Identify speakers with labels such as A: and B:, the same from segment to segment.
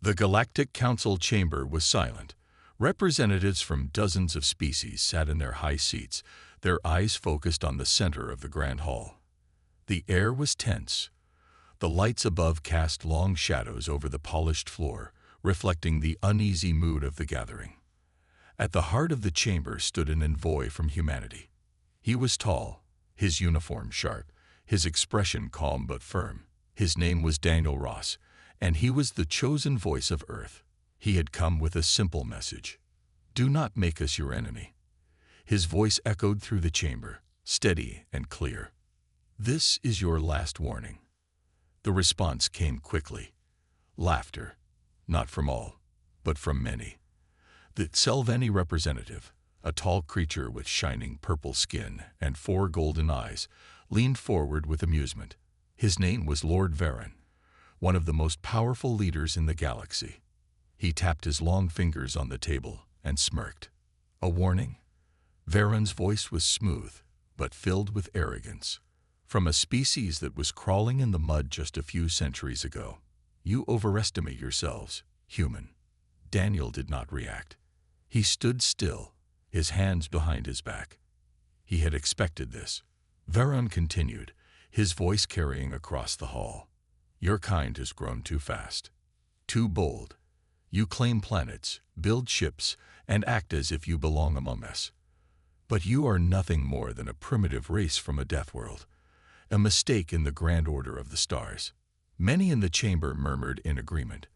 A: The Galactic Council chamber was silent. Representatives from dozens of species sat in their high seats, their eyes focused on the center of the grand hall. The air was tense. The lights above cast long shadows over the polished floor, reflecting the uneasy mood of the gathering. At the heart of the chamber stood an envoy from humanity. He was tall, his uniform sharp, his expression calm but firm. His name was Daniel Ross, and he was the chosen voice of Earth. He had come with a simple message. Do not make us your enemy. His voice echoed through the chamber, steady and clear. This is your last warning. The response came quickly. Laughter, not from all, but from many. The Scifi representative, a tall creature with shining purple skin and 4 golden eyes, leaned forward with amusement. His name was Lord Varan, one of the most powerful leaders in the galaxy. He tapped his long fingers on the table and smirked. A warning? Varan's voice was smooth, but filled with arrogance. From a species that was crawling in the mud just a few centuries ago. You overestimate yourselves, human. Daniel did not react. He stood still, his hands behind his back. He had expected this. Varan continued, his voice carrying across the hall. Your kind has grown too fast, too bold. You claim planets, build ships, and act as if you belong among us. But you are nothing more than a primitive race from a death world, a mistake in the grand order of the stars. Many in the chamber murmured in agreement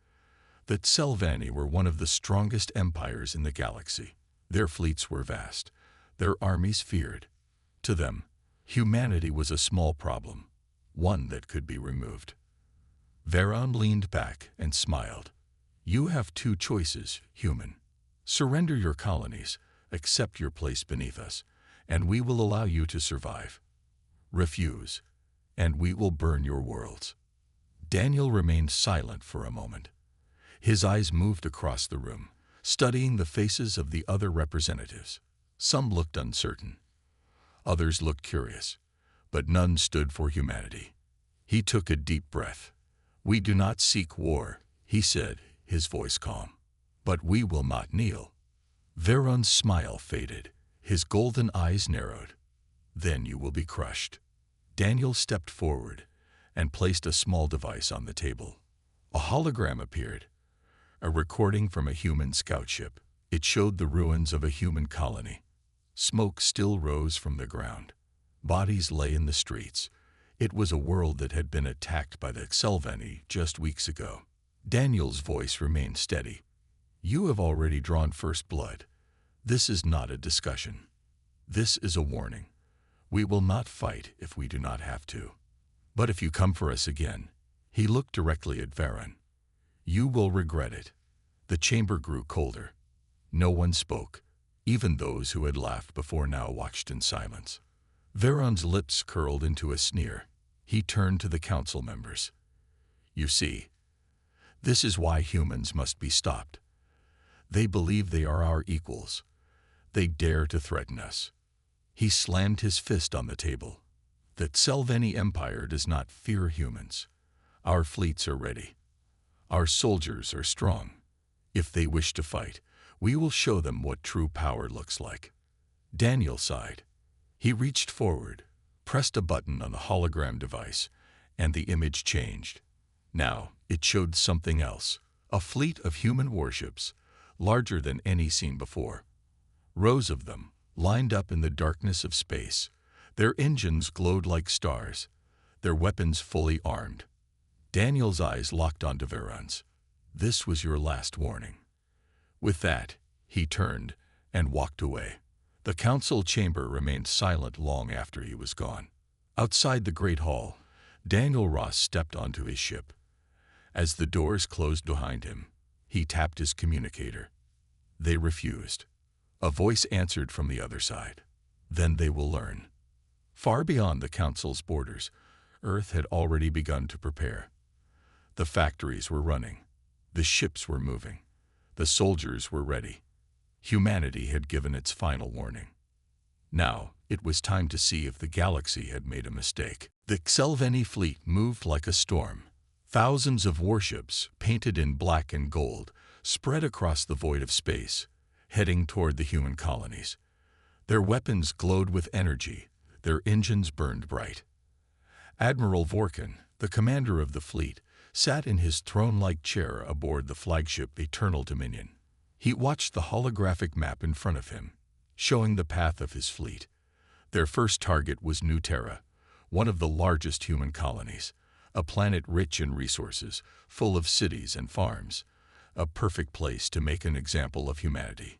A: that Scifi were one of the strongest empires in the galaxy. Their fleets were vast, their armies feared. To them, humanity was a small problem, one that could be removed. Varan leaned back and smiled. You have 2 choices, human. Surrender your colonies, accept your place beneath us, and we will allow you to survive. Refuse, and we will burn your worlds. Daniel remained silent for a moment. His eyes moved across the room, studying the faces of the other representatives. Some looked uncertain. Others looked curious, but none stood for humanity. He took a deep breath. We do not seek war, he said, his voice calm. But we will not kneel. Varan's smile faded. His golden eyes narrowed. Then you will be crushed. Daniel stepped forward and placed a small device on the table. A hologram appeared, a recording from a human scout ship. It showed the ruins of a human colony. Smoke still rose from the ground. Bodies lay in the streets. It was a world that had been attacked by the Scifi just weeks ago. Daniel's voice remained steady. You have already drawn first blood. This is not a discussion. This is a warning. We will not fight if we do not have to. But if you come for us again, he looked directly at Varan. You will regret it. The chamber grew colder. No one spoke. Even those who had laughed before now watched in silence. Varan's lips curled into a sneer. He turned to the council members. You see, this is why humans must be stopped. They believe they are our equals. They dare to threaten us. He slammed his fist on the table. The Scifi Empire does not fear humans. Our fleets are ready. Our soldiers are strong. If they wish to fight, we will show them what true power looks like. Daniel sighed. He reached forward, pressed a button on the hologram device, and the image changed. Now it showed something else, a fleet of human warships, larger than any seen before. Rows of them, lined up in the darkness of space. Their engines glowed like stars, their weapons fully armed. Daniel's eyes locked onto Varan's. This was your last warning. With that, he turned and walked away. The council chamber remained silent long after he was gone. Outside the great hall, Daniel Ross stepped onto his ship. As the doors closed behind him, he tapped his communicator. They refused. A voice answered from the other side. Then they will learn. Far beyond the council's borders, Earth had already begun to prepare. The factories were running. The ships were moving. The soldiers were ready. Humanity had given its final warning. Now, it was time to see if the galaxy had made a mistake. The Scifi fleet moved like a storm, Thousands of warships, painted in black and gold, spread across the void of space, heading toward the human colonies. Their weapons glowed with energy, their engines burned bright. Admiral Vorkin, the commander of the fleet, sat in his throne-like chair aboard the flagship Eternal Dominion. He watched the holographic map in front of him, showing the path of his fleet. Their first target was New Terra, one of the largest human colonies, a planet rich in resources, full of cities and farms, a perfect place to make an example of humanity.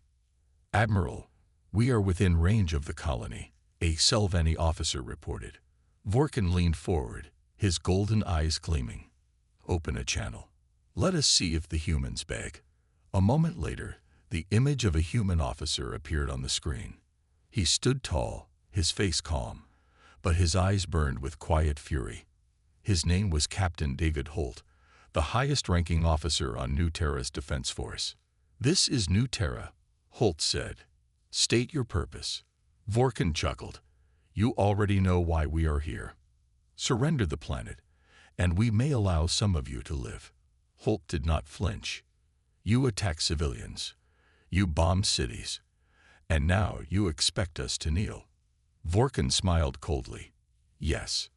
A: "Admiral, we are within range of the colony," a Scifi officer reported. Vorkin leaned forward, his golden eyes gleaming. "Open a channel. Let us see if the humans beg." A moment later, the image of a human officer appeared on the screen. He stood tall, his face calm, but his eyes burned with quiet fury. His name was Captain David Holt, the highest-ranking officer on New Terra's defense force. "This is New Terra," Holt said. "State your purpose." Vorkin chuckled. "You already know why we are here. Surrender the planet, and we may allow some of you to live." Holt did not flinch. "You attack civilians. You bomb cities. And now you expect us to kneel." Vorkin smiled coldly. "Yes."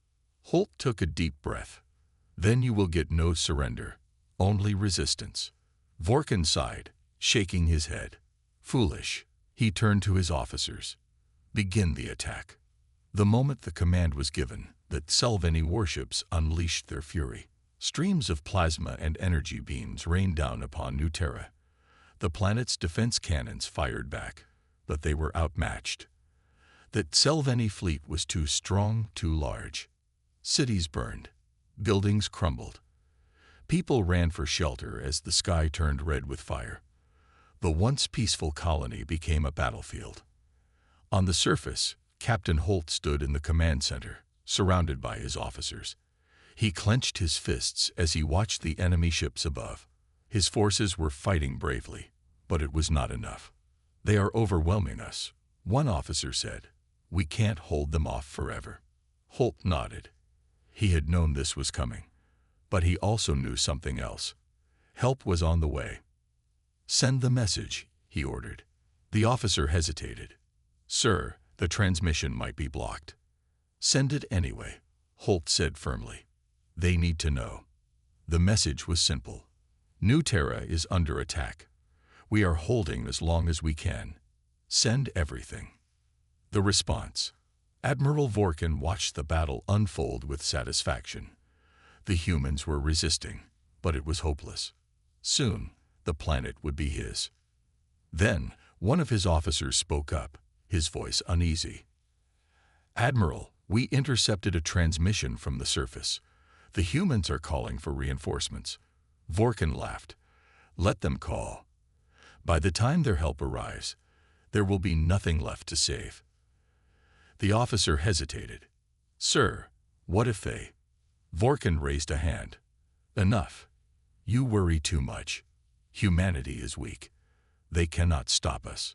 A: Holt took a deep breath. "Then you will get no surrender, only resistance." Vorkin sighed, shaking his head. "Foolish." He turned to his officers. "Begin the attack." The moment the command was given, the Scifi warships unleashed their fury. Streams of plasma and energy beams rained down upon New Terra. The planet's defense cannons fired back, but they were outmatched. The Scifi fleet was too strong, too large. Cities burned. Buildings crumbled. People ran for shelter as the sky turned red with fire. The once peaceful colony became a battlefield. On the surface, Captain Holt stood in the command center, surrounded by his officers. He clenched his fists as he watched the enemy ships above. His forces were fighting bravely, but it was not enough. "They are overwhelming us," one officer said. "We can't hold them off forever." Holt nodded. He had known this was coming, but he also knew something else. Help was on the way. "Send the message," he ordered. The officer hesitated. "Sir, the transmission might be blocked." "Send it anyway," Holt said firmly. "They need to know." The message was simple. "New Terra is under attack. We are holding as long as we can. Send everything." The response. Admiral Vorkin watched the battle unfold with satisfaction. The humans were resisting, but it was hopeless. Soon, the planet would be his. Then, one of his officers spoke up, his voice uneasy. "Admiral, we intercepted a transmission from the surface. The humans are calling for reinforcements." Vorkin laughed. "Let them call. By the time their help arrives, there will be nothing left to save." The officer hesitated. "Sir, what if they—" Vorkin raised a hand. "Enough. You worry too much. Humanity is weak. They cannot stop us."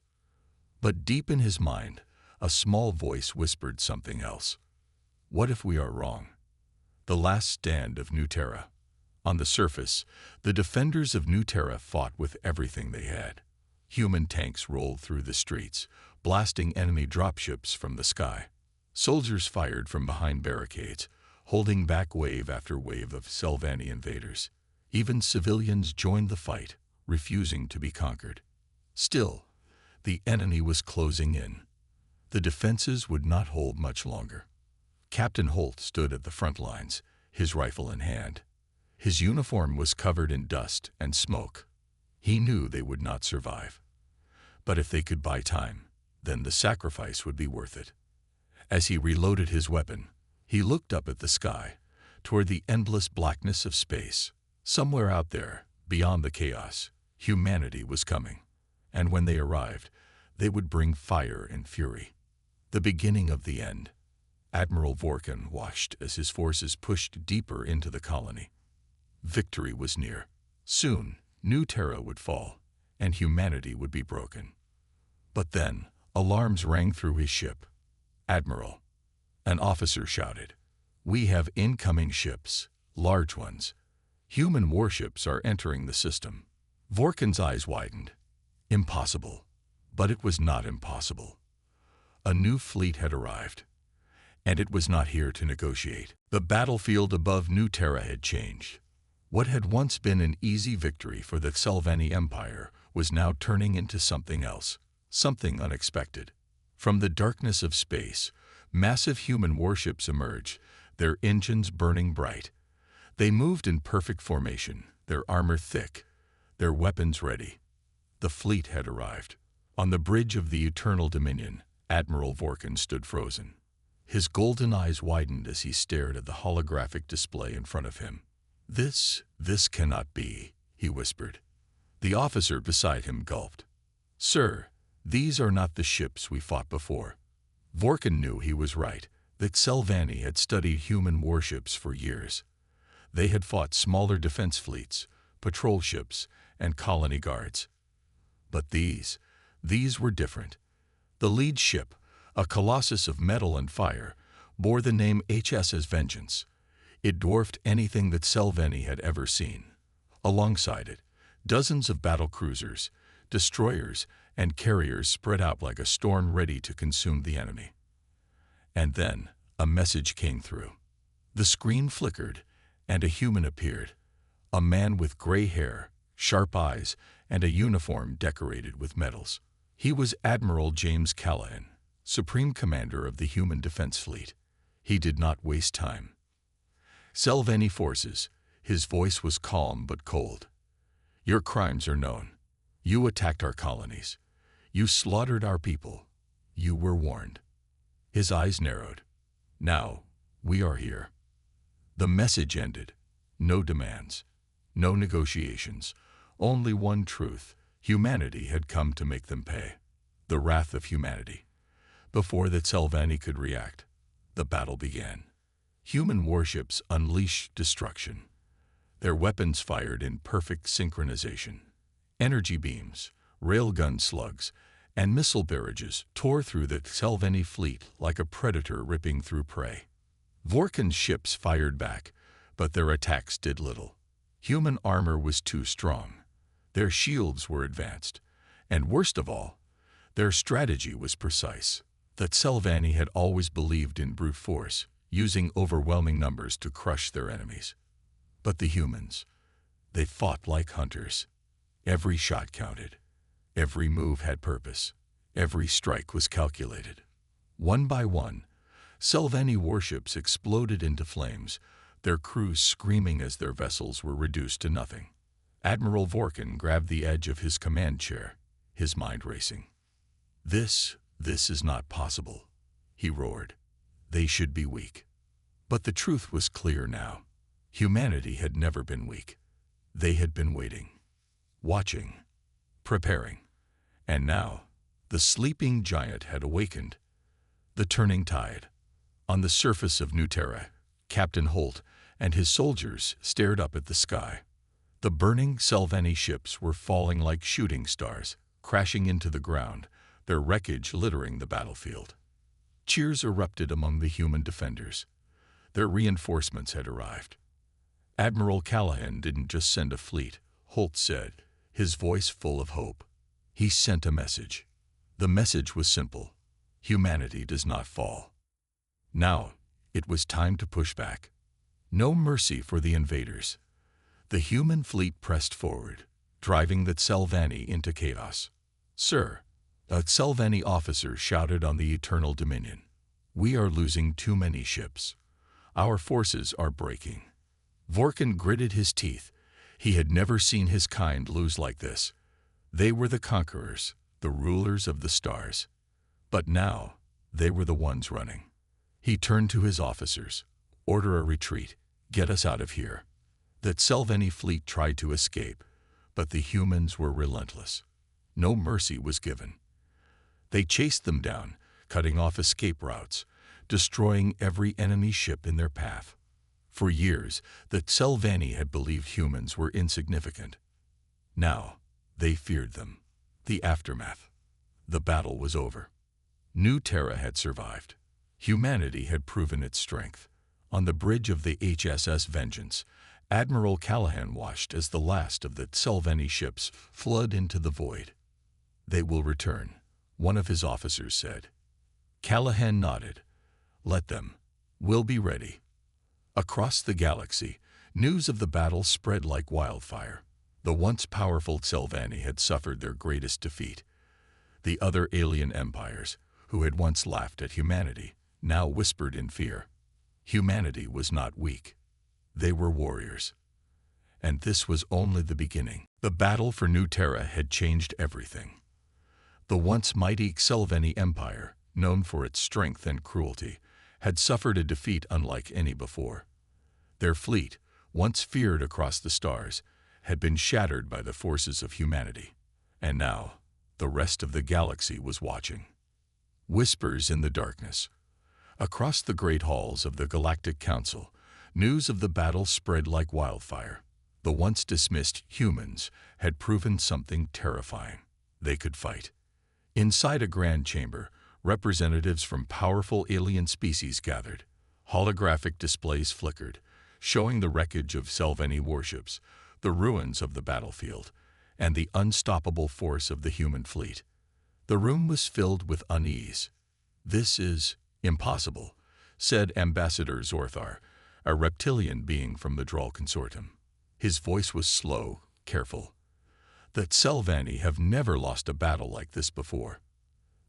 A: But deep in his mind, a small voice whispered something else. "What if we are wrong?" The last stand of New Terra. On the surface, the defenders of New Terra fought with everything they had. Human tanks rolled through the streets, blasting enemy dropships from the sky. Soldiers fired from behind barricades, holding back wave after wave of Scifi invaders. Even civilians joined the fight, refusing to be conquered. Still, the enemy was closing in. The defenses would not hold much longer. Captain Holt stood at the front lines, his rifle in hand. His uniform was covered in dust and smoke. He knew they would not survive. But if they could buy time, then the sacrifice would be worth it. As he reloaded his weapon, he looked up at the sky, toward the endless blackness of space. Somewhere out there, beyond the chaos, humanity was coming. And when they arrived, they would bring fire and fury. The beginning of the end. Admiral Vorkin watched as his forces pushed deeper into the colony. Victory was near. Soon, New Terra would fall, and humanity would be broken. But then, alarms rang through his ship. "Admiral," an officer shouted, "we have incoming ships, large ones. Human warships are entering the system. Vorkin's eyes widened. Impossible. But it was not impossible. A new fleet had arrived, and it was not here to negotiate. The battlefield above New Terra had changed. What had once been an easy victory for the Scifi Empire was now turning into something else, something unexpected. From the darkness of space, massive human warships emerged, their engines burning bright. They moved in perfect formation, their armor thick, their weapons ready. The fleet had arrived. On the bridge of the Eternal Dominion, Admiral Vorkin stood frozen. His golden eyes widened as he stared at the holographic display in front of him. This cannot be," he whispered. The officer beside him gulped. "Sir, these are not the ships we fought before." Vorkin knew he was right, that Scifi had studied human warships for years. They had fought smaller defense fleets, patrol ships, and colony guards. But these were different. The lead ship, a colossus of metal and fire, bore the name HSS Vengeance. It dwarfed anything that Scifi had ever seen. Alongside it, dozens of battle cruisers, destroyers, and carriers spread out like a storm ready to consume the enemy. And then a message came through. The screen flickered, and a human appeared. A man with gray hair, sharp eyes, and a uniform decorated with medals. He was Admiral James Callahan, Supreme Commander of the Human Defense Fleet. He did not waste time. Scifi forces, his voice was calm but cold. Your crimes are known. You attacked our colonies. You slaughtered our people. You were warned. His eyes narrowed. Now, we are here. The message ended. No demands. No negotiations. Only one truth. Humanity had come to make them pay. The wrath of humanity. Before the Scifi could react, the battle began. Human warships unleashed destruction. Their weapons fired in perfect synchronization. Energy beams, railgun slugs, and missile barrages tore through the Scifi fleet like a predator ripping through prey. Vorkin's ships fired back, but their attacks did little. Human armor was too strong. Their shields were advanced, and worst of all, their strategy was precise. The Scifi had always believed in brute force, using overwhelming numbers to crush their enemies. But the humans, they fought like hunters. Every shot counted. Every move had purpose. Every strike was calculated. One by one, Scifi warships exploded into flames, their crews screaming as their vessels were reduced to nothing. Admiral Vorkin grabbed the edge of his command chair, his mind racing. This is not possible," he roared. "They should be weak." But the truth was clear now. Humanity had never been weak. They had been waiting, watching, preparing. And now, the sleeping giant had awakened. The turning tide. On the surface of New Terra, Captain Holt and his soldiers stared up at the sky. The burning Scifi ships were falling like shooting stars, crashing into the ground, their wreckage littering the battlefield. Cheers erupted among the human defenders. Their reinforcements had arrived. Admiral Callahan didn't just send a fleet, Holt said, his voice full of hope. He sent a message. The message was simple. Humanity does not fall. Now, it was time to push back. No mercy for the invaders. The human fleet pressed forward, driving the Scifi into chaos. "Sir," a Scifi officer shouted on the Eternal Dominion, "we are losing too many ships. Our forces are breaking." Vorkin gritted his teeth. He had never seen his kind lose like this. They were the conquerors, the rulers of the stars. But now, they were the ones running. He turned to his officers. "Order a retreat. Get us out of here." The Scifi fleet tried to escape, but the humans were relentless. No mercy was given. They chased them down, cutting off escape routes, destroying every enemy ship in their path. For years, the Scifi had believed humans were insignificant. Now, they feared them. The aftermath. The battle was over. New Terra had survived. Humanity had proven its strength. On the bridge of the HSS Vengeance, Admiral Callahan watched as the last of the Sylvani ships flood into the void. "They will return," one of his officers said. Callahan nodded. "Let them. We'll be ready." Across the galaxy, news of the battle spread like wildfire. The once powerful Sylvani had suffered their greatest defeat. The other alien empires, who had once laughed at humanity, now whispered in fear. Humanity was not weak. They were warriors. And this was only the beginning. The battle for New Terra had changed everything. The once mighty Sylvani Empire, known for its strength and cruelty, had suffered a defeat unlike any before. Their fleet, once feared across the stars, had been shattered by the forces of humanity. And now, the rest of the galaxy was watching. Whispers in the darkness. Across the great halls of the Galactic Council, news of the battle spread like wildfire. The once dismissed humans had proven something terrifying. They could fight. Inside a grand chamber, representatives from powerful alien species gathered. Holographic displays flickered, showing the wreckage of Sylvani warships, the ruins of the battlefield, and the unstoppable force of the human fleet. The room was filled with unease. "This is impossible," said Ambassador Zorthar, a reptilian being from the Droll Consortium. His voice was slow, careful. "The Sylvani have never lost a battle like this before."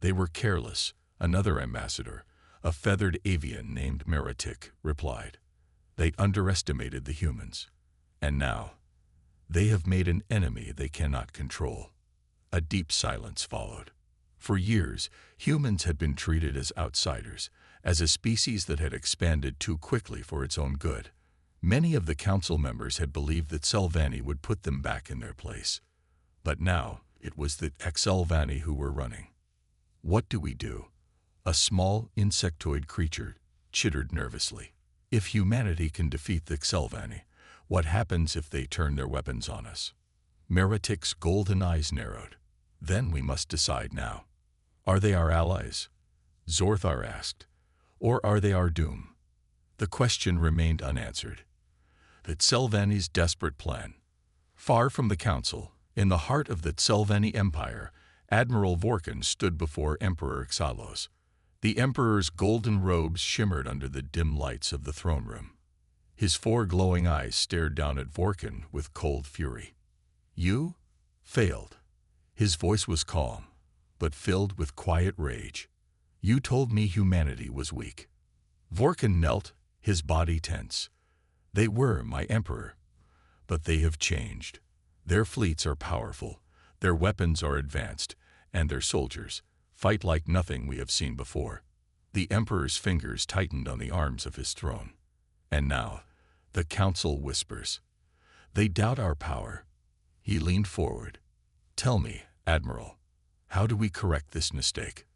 A: "They were careless," another ambassador, a feathered avian named Meritic, replied. "They underestimated the humans. And now, they have made an enemy they cannot control." A deep silence followed. For years, humans had been treated as outsiders, as a species that had expanded too quickly for its own good. Many of the council members had believed that Sylvani would put them back in their place. But now, it was the Sylvani who were running. "What do we do?" A small, insectoid creature chittered nervously. "If humanity can defeat the Sylvani, what happens if they turn their weapons on us?" Meritic's golden eyes narrowed. "Then we must decide now. Are they our allies?" Zorthar asked. "Or are they our doom?" The question remained unanswered. The Sylvani's desperate plan. Far from the council, in the heart of the Sylvani Empire, Admiral Vorkin stood before Emperor Xalos. The Emperor's golden robes shimmered under the dim lights of the throne room. His 4 glowing eyes stared down at Vorkin with cold fury. "You failed." His voice was calm, but filled with quiet rage. "You told me humanity was weak." Vorkin knelt, his body tense. "They were, my emperor. But they have changed. Their fleets are powerful, their weapons are advanced, and their soldiers fight like nothing we have seen before." The emperor's fingers tightened on the arms of his throne. "And now, the council whispers. They doubt our power." He leaned forward. "Tell me, Admiral, how do we correct this mistake?"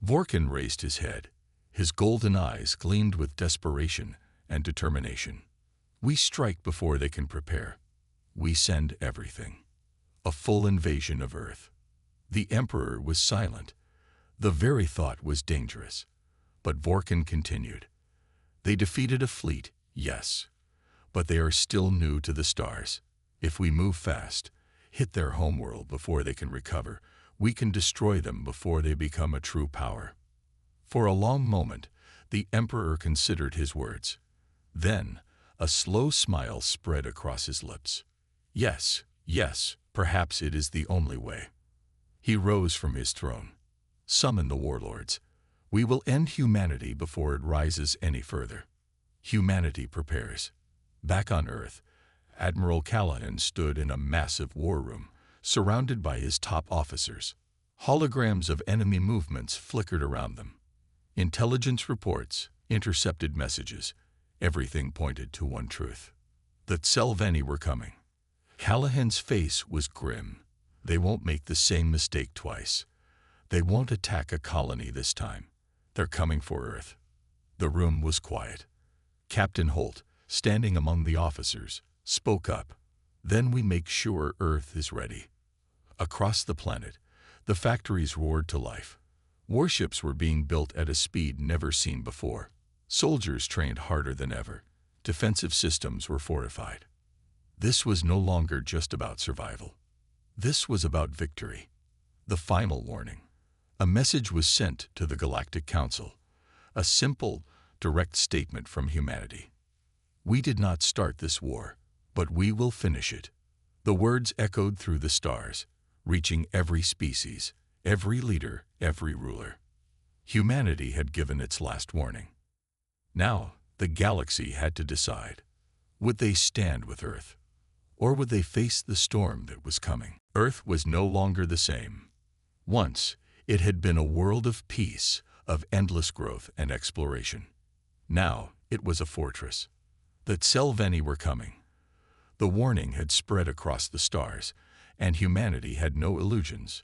A: Vorkin raised his head. His golden eyes gleamed with desperation and determination. "We strike before they can prepare. We send everything. A full invasion of Earth." The Emperor was silent. The very thought was dangerous. But Vorkin continued. "They defeated a fleet, yes. But they are still new to the stars. If we move fast, hit their homeworld before they can recover, we can destroy them before they become a true power." For a long moment, the Emperor considered his words. Then, a slow smile spread across his lips. "Yes, yes, perhaps it is the only way." He rose from his throne. "Summon the warlords. We will end humanity before it rises any further." Humanity prepares. Back on Earth, Admiral Callahan stood in a massive war room, surrounded by his top officers. Holograms of enemy movements flickered around them. Intelligence reports, intercepted messages, everything pointed to one truth. The Sylvani were coming. Callahan's face was grim. "They won't make the same mistake twice. They won't attack a colony this time. They're coming for Earth." The room was quiet. Captain Holt, standing among the officers, spoke up. "Then we make sure Earth is ready." Across the planet, the factories roared to life. Warships were being built at a speed never seen before. Soldiers trained harder than ever. Defensive systems were fortified. This was no longer just about survival. This was about victory. The final warning. A message was sent to the Galactic Council. A simple, direct statement from humanity. We did not start this war, but we will finish it. The words echoed through the stars, reaching every species, every leader, every ruler. Humanity had given its last warning. Now, the galaxy had to decide. Would they stand with Earth? Or would they face the storm that was coming? Earth was no longer the same. Once, it had been a world of peace, of endless growth and exploration. Now, it was a fortress. The Scifi were coming. The warning had spread across the stars, and humanity had no illusions.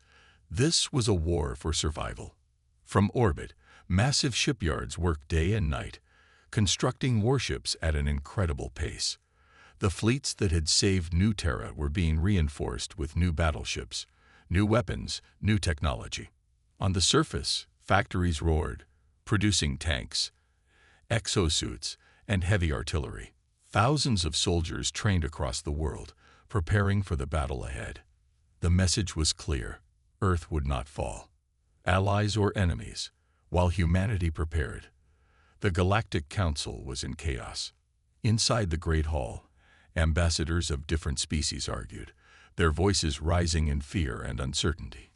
A: This was a war for survival. From orbit, massive shipyards worked day and night, constructing warships at an incredible pace. The fleets that had saved New Terra were being reinforced with new battleships, new weapons, new technology. On the surface, factories roared, producing tanks, exosuits, and heavy artillery. Thousands of soldiers trained across the world, preparing for the battle ahead. The message was clear: Earth would not fall. Allies or enemies, while humanity prepared. The Galactic Council was in chaos. Inside the Great Hall, ambassadors of different species argued, their voices rising in fear and uncertainty.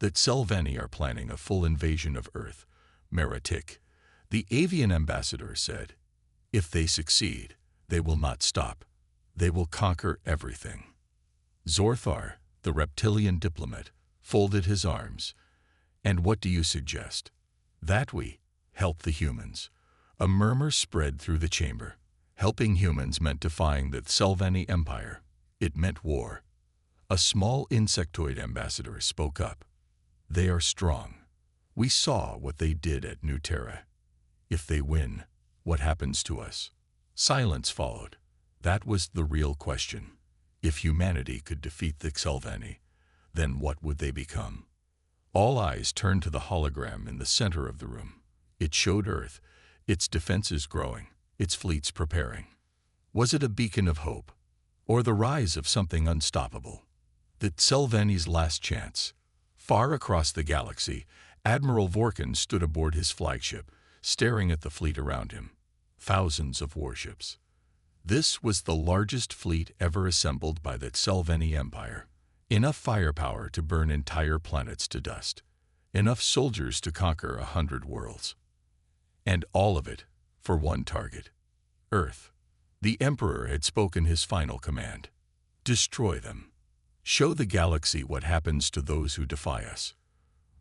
A: The Scifi are planning a full invasion of Earth, Meritic, the avian ambassador said. If they succeed, they will not stop. They will conquer everything. Zorthar, the reptilian diplomat, folded his arms. And what do you suggest? That we help the humans. A murmur spread through the chamber. Helping humans meant defying the Scifi Empire. It meant war. A small insectoid ambassador spoke up. They are strong. We saw what they did at New Terra. If they win, what happens to us? Silence followed. That was the real question. If humanity could defeat the Scifi, then what would they become? All eyes turned to the hologram in the center of the room. It showed Earth, its defenses growing, its fleets preparing. Was it a beacon of hope, or the rise of something unstoppable? The Scifi's last chance. Far across the galaxy, Admiral Vorkin stood aboard his flagship, staring at the fleet around him. Thousands of warships. This was the largest fleet ever assembled by the Scifi Empire. Enough firepower to burn entire planets to dust. Enough soldiers to conquer 100 worlds. And all of it for one target: Earth. The Emperor had spoken his final command. Destroy them. Show the galaxy what happens to those who defy us.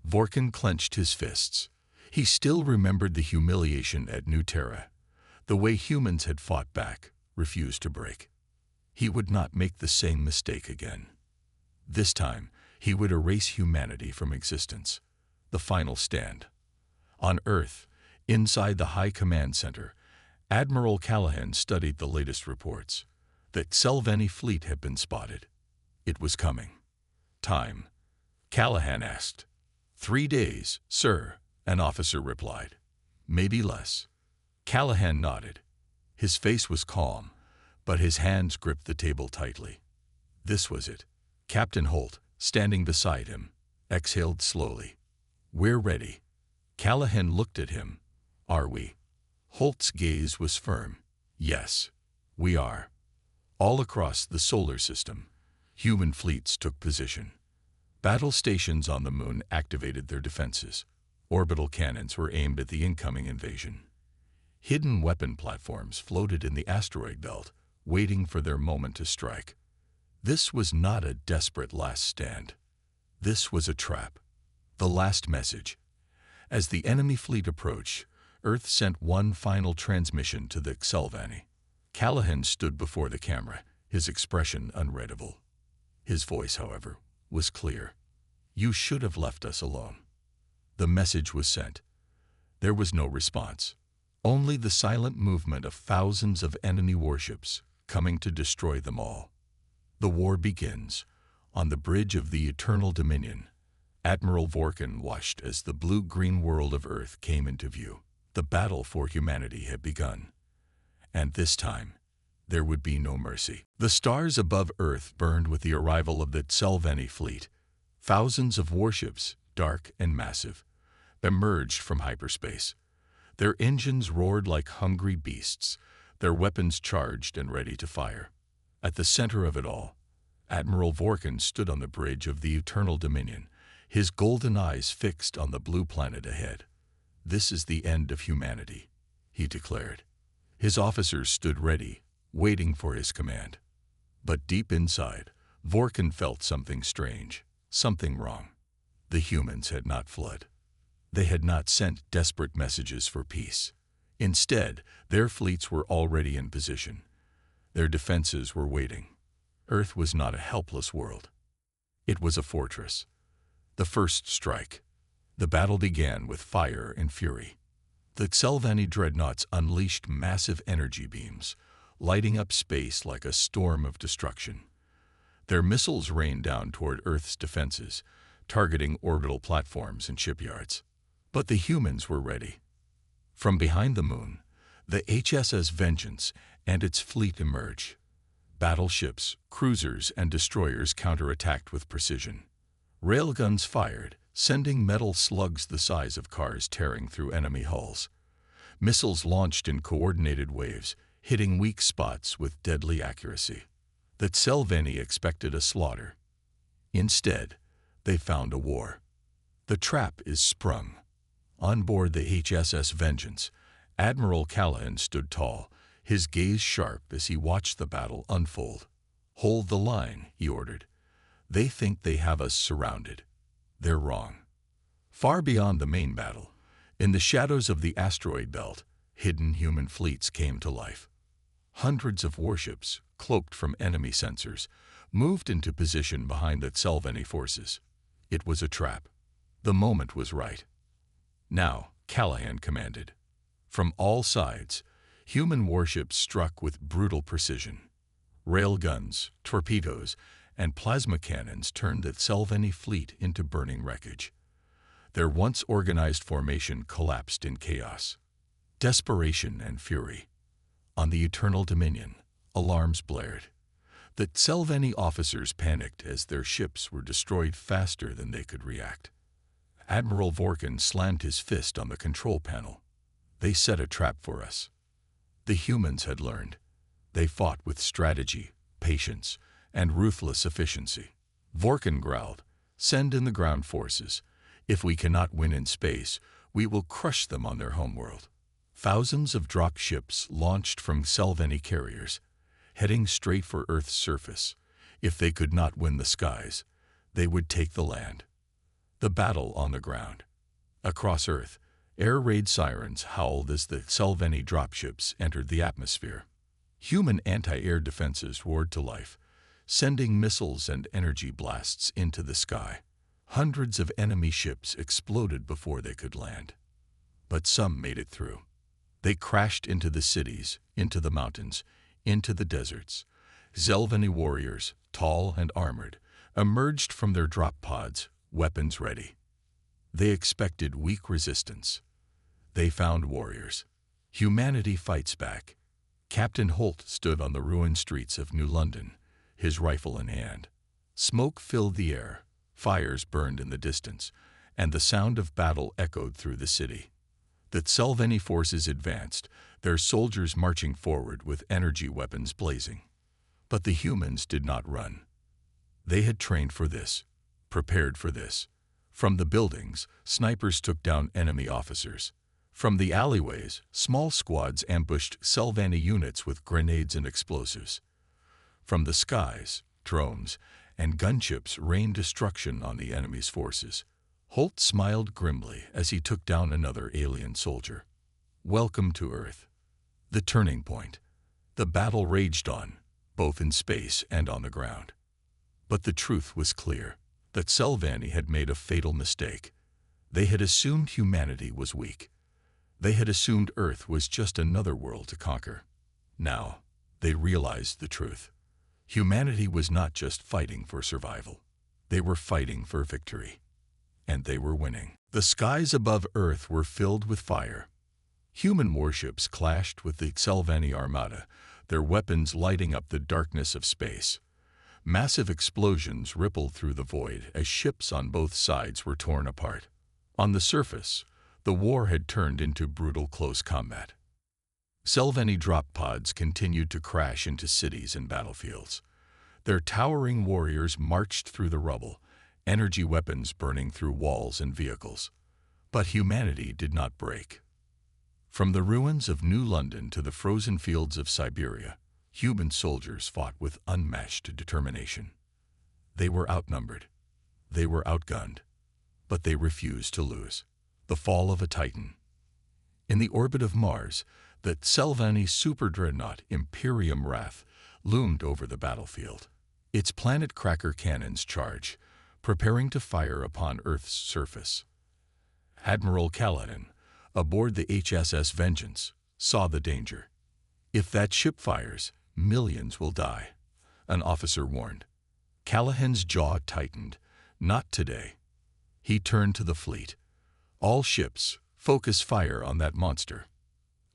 A: Vorkin clenched his fists. He still remembered the humiliation at New Terra. The way humans had fought back, refused to break. He would not make the same mistake again. This time, he would erase humanity from existence. The final stand. On Earth, inside the High Command Center, Admiral Callahan studied the latest reports. The Scifi fleet had been spotted. It was coming. Time. Callahan asked. 3 days, sir, an officer replied. Maybe less. Callahan nodded. His face was calm, but his hands gripped the table tightly. This was it. Captain Holt, standing beside him, exhaled slowly. We're ready. Callahan looked at him. Are we? Holt's gaze was firm. Yes, we are. All across the solar system, human fleets took position. Battle stations on the moon activated their defenses. Orbital cannons were aimed at the incoming invasion. Hidden weapon platforms floated in the asteroid belt, waiting for their moment to strike. This was not a desperate last stand. This was a trap. The last message. As the enemy fleet approached, Earth sent one final transmission to the Scifi. Callahan stood before the camera, his expression unreadable. His voice, however, was clear. You should have left us alone. The message was sent. There was no response. Only the silent movement of thousands of enemy warships coming to destroy them all. The war begins. On the bridge of the Eternal Dominion, Admiral Vorkin watched as the blue-green world of Earth came into view. The battle for humanity had begun. And this time, There would be no mercy. The stars above Earth burned with the arrival of the Scifi fleet. Thousands of warships, dark and massive, emerged from hyperspace. Their engines roared like hungry beasts, their weapons charged and ready to fire. At the center of it all, Admiral Vorkin stood on the bridge of the Eternal Dominion, his golden eyes fixed on the blue planet ahead. "This is the end of humanity," he declared. His officers stood ready, waiting for his command. But deep inside, Vorkin felt something strange, something wrong. The humans had not fled. They had not sent desperate messages for peace. Instead, their fleets were already in position. Their defenses were waiting. Earth was not a helpless world. It was a fortress. The first strike. The battle began with fire and fury. The Scifi dreadnoughts unleashed massive energy beams, lighting up space like a storm of destruction. Their missiles rained down toward Earth's defenses, targeting orbital platforms and shipyards. But the humans were ready. From behind the moon, the HSS Vengeance and its fleet emerged. Battleships, cruisers, and destroyers counterattacked with precision. Railguns fired, sending metal slugs the size of cars tearing through enemy hulls. Missiles launched in coordinated waves, hitting weak spots with deadly accuracy. The Scifi expected a slaughter. Instead, they found a war. The trap is sprung. On board the HSS Vengeance, Admiral Callahan stood tall, his gaze sharp as he watched the battle unfold. "Hold the line," he ordered. "They think they have us surrounded. They're wrong." Far beyond the main battle, in the shadows of the asteroid belt, hidden human fleets came to life. Hundreds of warships, cloaked from enemy sensors, moved into position behind the Scifi forces. It was a trap. The moment was right. Now, Callahan commanded. From all sides, human warships struck with brutal precision. Railguns, torpedoes, and plasma cannons turned the Scifi fleet into burning wreckage. Their once organized formation collapsed in chaos. Desperation and fury. On the Eternal Dominion, alarms blared. The Scifi officers panicked as their ships were destroyed faster than they could react. Admiral Vorkin slammed his fist on the control panel. "They set a trap for us." The humans had learned. They fought with strategy, patience, and ruthless efficiency. Vorkin growled, "Send in the ground forces. If we cannot win in space, we will crush them on their homeworld." Thousands of drop ships launched from Scifi carriers, heading straight for Earth's surface. If they could not win the skies, they would take the land. The battle on the ground. Across Earth, air raid sirens howled as the Scifi dropships entered the atmosphere. Human anti-air defenses roared to life, sending missiles and energy blasts into the sky. Hundreds of enemy ships exploded before they could land. But some made it through. They crashed into the cities, into the mountains, into the deserts. Scifi warriors, tall and armored, emerged from their drop pods, weapons ready. They expected weak resistance. They found warriors. Humanity fights back. Captain Holt stood on the ruined streets of New London, his rifle in hand. Smoke filled the air, fires burned in the distance, and the sound of battle echoed through the city. The Scifi forces advanced, their soldiers marching forward with energy weapons blazing. But the humans did not run. They had trained for this, prepared for this. From the buildings, snipers took down enemy officers. From the alleyways, small squads ambushed Scifi units with grenades and explosives. From the skies, drones and gunships rained destruction on the enemy's forces. Holt smiled grimly as he took down another alien soldier. Welcome to Earth. The turning point. The battle raged on, both in space and on the ground. But the truth was clear. That Scifi had made a fatal mistake. They had assumed humanity was weak. They had assumed Earth was just another world to conquer. Now, they realized the truth. Humanity was not just fighting for survival. They were fighting for victory. And they were winning. The skies above Earth were filled with fire. Human warships clashed with the Scifi armada, their weapons lighting up the darkness of space. Massive explosions rippled through the void as ships on both sides were torn apart. On the surface, the war had turned into brutal close combat. Scifi drop pods continued to crash into cities and battlefields. Their towering warriors marched through the rubble, energy weapons burning through walls and vehicles. But humanity did not break. From the ruins of New London to the frozen fields of Siberia, human soldiers fought with unmatched determination. They were outnumbered. They were outgunned. But they refused to lose. The fall of a Titan. In the orbit of Mars, the Scifi super-dreadnought Imperium Wrath loomed over the battlefield. Its planet-cracker cannons charged, preparing to fire upon Earth's surface. Admiral Callahan, aboard the HSS Vengeance, saw the danger. "If that ship fires, millions will die," an officer warned. Callahan's jaw tightened. "Not today." He turned to the fleet. "All ships, focus fire on that monster."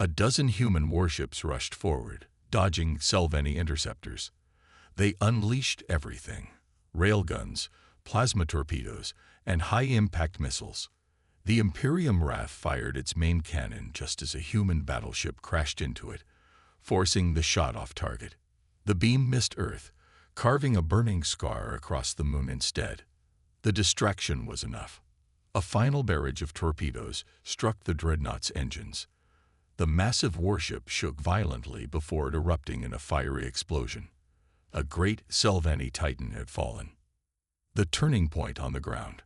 A: A dozen human warships rushed forward, dodging Scifi interceptors. They unleashed everything: railguns, plasma torpedoes, and high-impact missiles. The Imperium Wrath fired its main cannon just as a human battleship crashed into it, forcing the shot off target. The beam missed Earth, carving a burning scar across the moon instead. The distraction was enough. A final barrage of torpedoes struck the dreadnought's engines. The massive warship shook violently before it erupting in a fiery explosion. A great Scifi Titan had fallen. The turning point on the ground.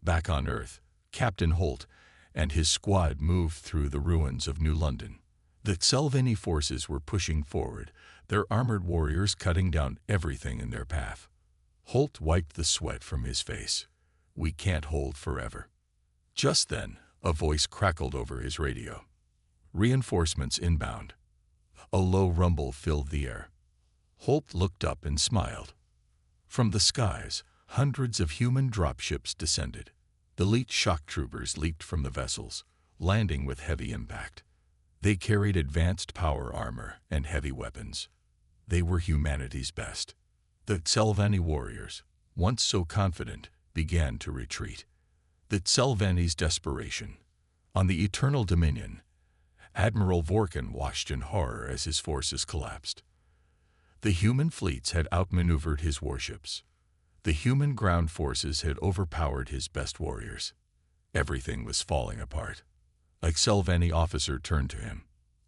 A: Back on Earth, Captain Holt and his squad moved through the ruins of New London. The Scifi forces were pushing forward, their armored warriors cutting down everything in their path. Holt wiped the sweat from his face. "We can't hold forever." Just then, a voice crackled over his radio. "Reinforcements inbound." A low rumble filled the air. Holt looked up and smiled. From the skies, hundreds of human dropships descended. The elite shock troopers leaped from the vessels, landing with heavy impact. They carried advanced power armor and heavy weapons. They were humanity's best. The Scifi warriors, once so confident, began to retreat. The Scifi's desperation. On the Eternal Dominion, Admiral Vorkin watched in horror as his forces collapsed. The human fleets had outmaneuvered his warships. The human ground forces had overpowered his best warriors. Everything was falling apart. A Scifi officer turned to him.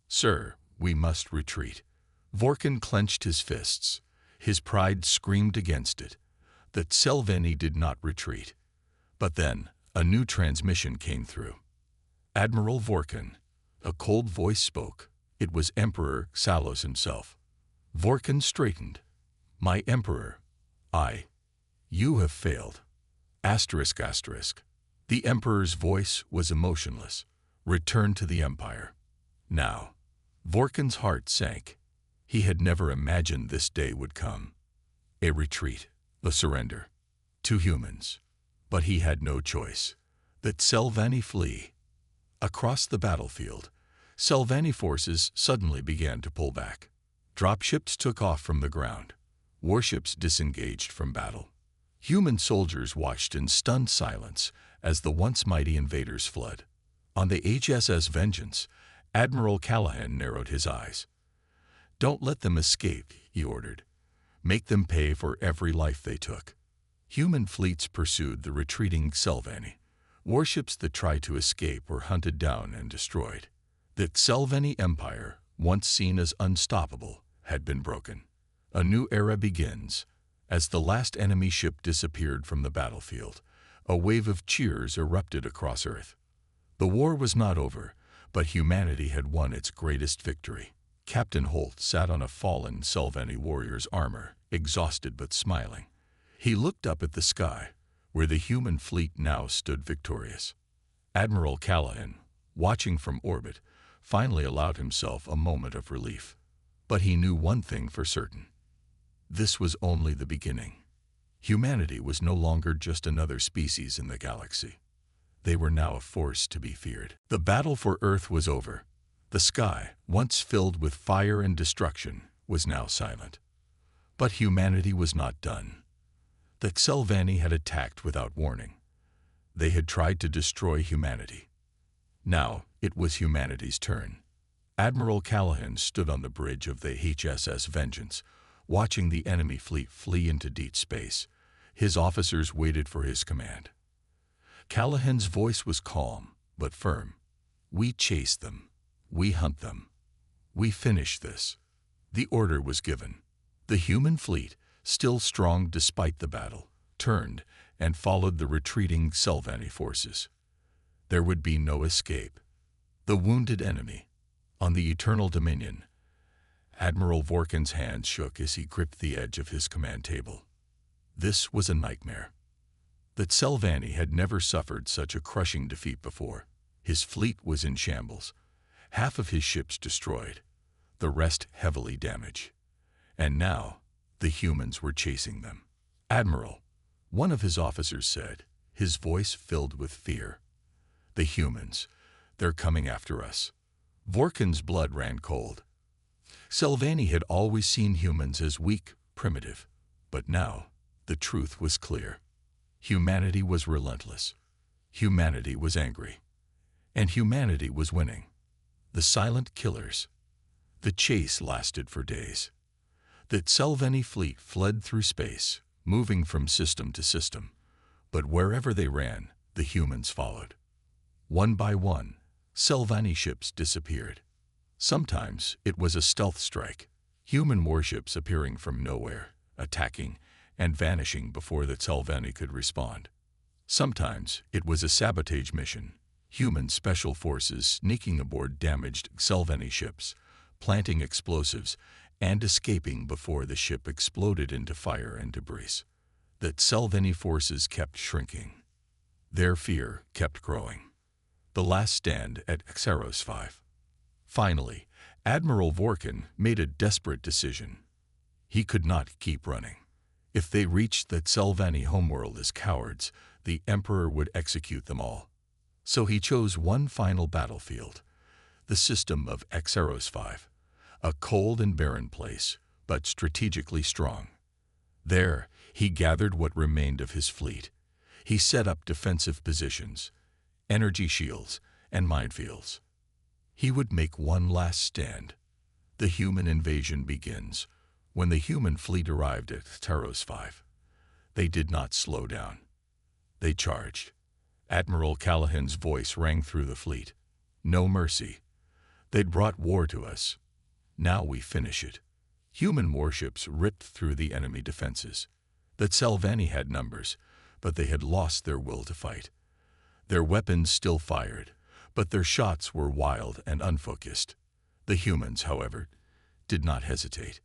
A: "Sir, we must retreat." Vorkin clenched his fists. His pride screamed against it. The Scifi did not retreat. But then, a new transmission came through. "Admiral Vorkin." A cold voice spoke. It was Emperor Salos himself. Vorkin straightened. "My Emperor, you have failed." Asterisk, asterisk. The Emperor's voice was emotionless. "Return to the Empire. Now." Vorkin's heart sank. He had never imagined this day would come. A retreat, a surrender. To humans. But he had no choice. The Scifi flee. Across the battlefield, Scifi forces suddenly began to pull back. Dropships took off from the ground. Warships disengaged from battle. Human soldiers watched in stunned silence as the once mighty invaders fled. On the HSS Vengeance, Admiral Callahan narrowed his eyes. "Don't let them escape," he ordered. "Make them pay for every life they took." Human fleets pursued the retreating Scifi. Warships that tried to escape were hunted down and destroyed. The Scifi Empire, once seen as unstoppable, had been broken. A new era begins. As the last enemy ship disappeared from the battlefield, a wave of cheers erupted across Earth. The war was not over, but humanity had won its greatest victory. Captain Holt sat on a fallen Scifi warrior's armor, exhausted but smiling. He looked up at the sky, where the human fleet now stood victorious. Admiral Callahan, watching from orbit, finally allowed himself a moment of relief. But he knew one thing for certain. This was only the beginning. Humanity was no longer just another species in the galaxy. They were now a force to be feared. The battle for Earth was over. The sky, once filled with fire and destruction, was now silent. But humanity was not done. The Xelvanni had attacked without warning. They had tried to destroy humanity. Now it was humanity's turn. Admiral Callahan stood on the bridge of the HSS Vengeance, watching the enemy fleet flee into deep space. His officers waited for his command. Callahan's voice was calm but firm. "We chase them. We hunt them. We finish this." The order was given. The human fleet, still strong despite the battle, turned and followed the retreating Xelvanni forces. There would be no escape. The wounded enemy, on the Eternal Dominion. Admiral Vorkin's hands shook as he gripped the edge of his command table. This was a nightmare. The Xelvanni had never suffered such a crushing defeat before. His fleet was in shambles, half of his ships destroyed, the rest heavily damaged. And now, the humans were chasing them. "Admiral," one of his officers said, his voice filled with fear. "The humans, they're coming after us." Vorkin's blood ran cold. Xelvanni had always seen humans as weak, primitive, but now the truth was clear. Humanity was relentless. Humanity was angry. And humanity was winning. The silent killers. The chase lasted for days. The Xelvanni fleet fled through space, moving from system to system, but wherever they ran, the humans followed. One by one, Xelvanni ships disappeared. Sometimes it was a stealth strike, human warships appearing from nowhere, attacking and vanishing before the Xelvanni could respond. Sometimes it was a sabotage mission, human special forces sneaking aboard damaged Xelvanni ships, planting explosives, and escaping before the ship exploded into fire and debris. The Xelvanni forces kept shrinking. Their fear kept growing. The last stand at Xeros 5. Finally, Admiral Vorkin made a desperate decision. He could not keep running. If they reached the Xelvanni homeworld as cowards, the Emperor would execute them all. So he chose one final battlefield, the system of Xeros 5. A cold and barren place, but strategically strong. There, he gathered what remained of his fleet. He set up defensive positions, energy shields, and minefields. He would make one last stand. The human invasion begins. When the human fleet arrived at Xeros 5, they did not slow down. They charged. Admiral Callahan's voice rang through the fleet. "No mercy. They'd brought war to us. Now we finish it." Human warships ripped through the enemy defenses. The Xelvanni had numbers, but they had lost their will to fight. Their weapons still fired, but their shots were wild and unfocused. The humans, however, did not hesitate.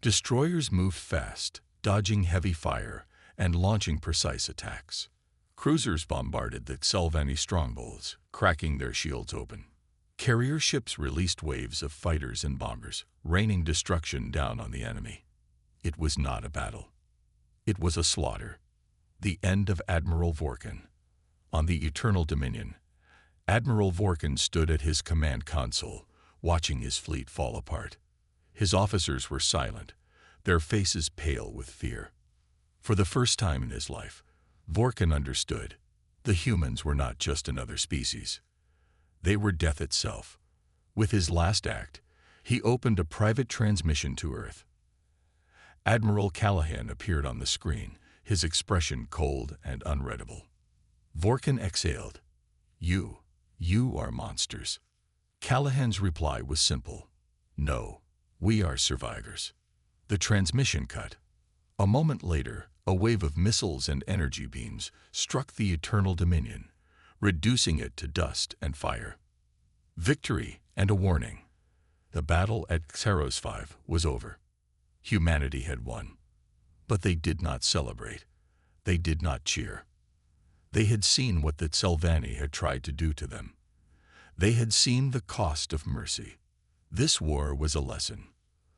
A: Destroyers moved fast, dodging heavy fire and launching precise attacks. Cruisers bombarded the Xelvanni strongholds, cracking their shields open. Carrier ships released waves of fighters and bombers, raining destruction down on the enemy. It was not a battle. It was a slaughter. The end of Admiral Vorkin. On the Eternal Dominion, Admiral Vorkin stood at his command console, watching his fleet fall apart. His officers were silent, their faces pale with fear. For the first time in his life, Vorkin understood. The humans were not just another species. They were death itself. With his last act, he opened a private transmission to Earth. Admiral Callahan appeared on the screen, his expression cold and unreadable. Vorkin exhaled. You are monsters." Callahan's reply was simple. "No, we are survivors." The transmission cut. A moment later, a wave of missiles and energy beams struck the Eternal Dominion, reducing it to dust and fire. Victory and a warning. The battle at Xeros 5 was over. Humanity had won. But they did not celebrate. They did not cheer. They had seen what the Xelvanni had tried to do to them. They had seen the cost of mercy. This war was a lesson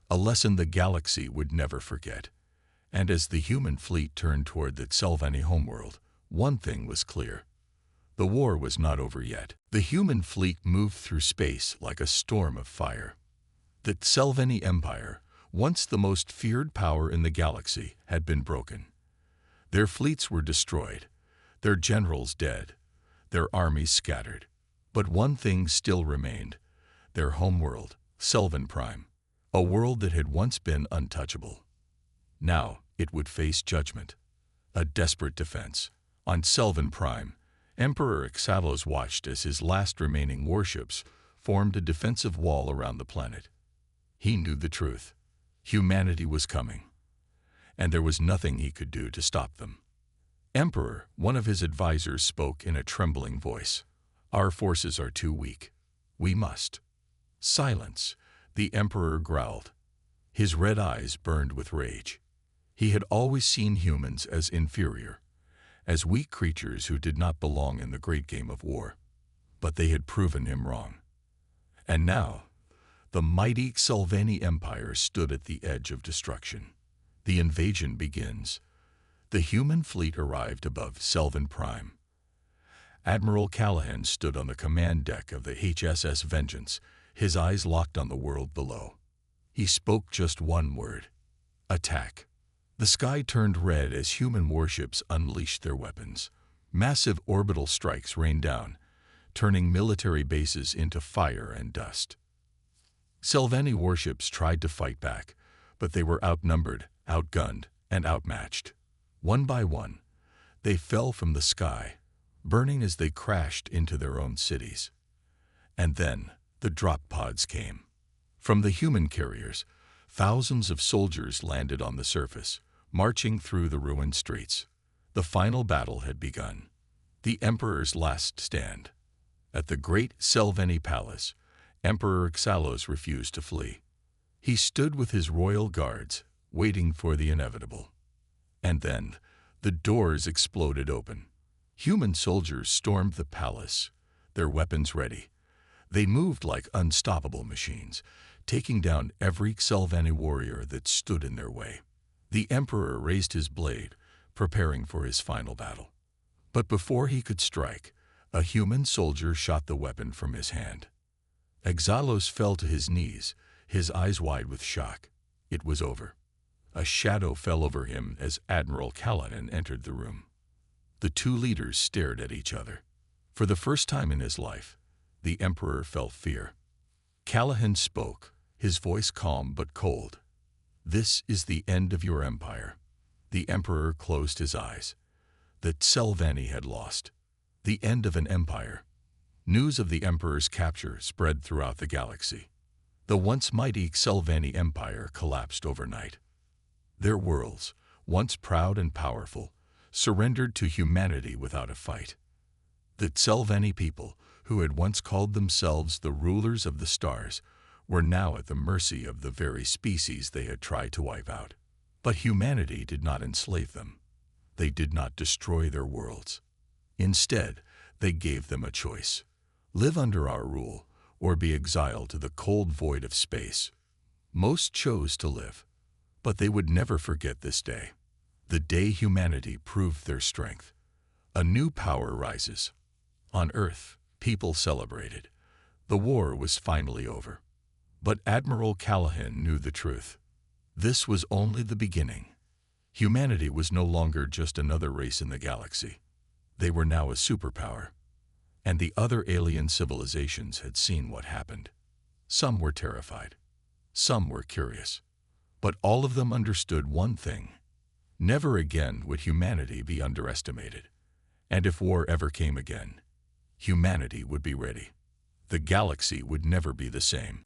A: the galaxy would never forget. And as the human fleet turned toward the Xelvanni homeworld, one thing was clear. The war was not over yet. The human fleet moved through space like a storm of fire. The Scifi Empire, once the most feared power in the galaxy, had been broken. Their fleets were destroyed, their generals dead, their armies scattered. But one thing still remained: their homeworld, Scifi Prime, a world that had once been untouchable. Now it would face judgment, a desperate defense. On Scifi Prime, Emperor Xalos watched as his last remaining warships formed a defensive wall around the planet. He knew the truth. Humanity was coming, and there was nothing he could do to stop them. Emperor, one of his advisors, spoke in a trembling voice. "Our forces are too weak. We must." "Silence," the Emperor growled. His red eyes burned with rage. He had always seen humans as inferior, as weak creatures who did not belong in the great game of war. But they had proven him wrong. And now, the mighty Scifi Empire stood at the edge of destruction. The invasion begins. The human fleet arrived above Scifi Prime. Admiral Callahan stood on the command deck of the HSS Vengeance, his eyes locked on the world below. He spoke just one word: attack. The sky turned red as human warships unleashed their weapons. Massive orbital strikes rained down, turning military bases into fire and dust. Scifi warships tried to fight back, but they were outnumbered, outgunned, and outmatched. One by one, they fell from the sky, burning as they crashed into their own cities. And then the drop pods came. From the human carriers, thousands of soldiers landed on the surface, marching through the ruined streets. The final battle had begun. The Emperor's last stand. At the great Scifi Palace, Emperor Xalos refused to flee. He stood with his royal guards, waiting for the inevitable. And then, the doors exploded open. Human soldiers stormed the palace, their weapons ready. They moved like unstoppable machines, taking down every Scifi warrior that stood in their way. The Emperor raised his blade, preparing for his final battle. But before he could strike, a human soldier shot the weapon from his hand. Xalos fell to his knees, his eyes wide with shock. It was over. A shadow fell over him as Admiral Callahan entered the room. The two leaders stared at each other. For the first time in his life, the Emperor felt fear. Callahan spoke, his voice calm but cold. "This is the end of your empire." The Emperor closed his eyes. The Scifi had lost. The end of an empire. News of the Emperor's capture spread throughout the galaxy. The once mighty Scifi Empire collapsed overnight. Their worlds, once proud and powerful, surrendered to humanity without a fight. The Scifi people, who had once called themselves the rulers of the stars, were now at the mercy of the very species they had tried to wipe out. But humanity did not enslave them. They did not destroy their worlds. Instead, they gave them a choice: live under our rule, or be exiled to the cold void of space. Most chose to live, but they would never forget this day, the day humanity proved their strength. A new power rises. On Earth, people celebrated. The war was finally over. But Admiral Callahan knew the truth. This was only the beginning. Humanity was no longer just another race in the galaxy. They were now a superpower. And the other alien civilizations had seen what happened. Some were terrified. Some were curious. But all of them understood one thing: never again would humanity be underestimated. And if war ever came again, humanity would be ready. The galaxy would never be the same.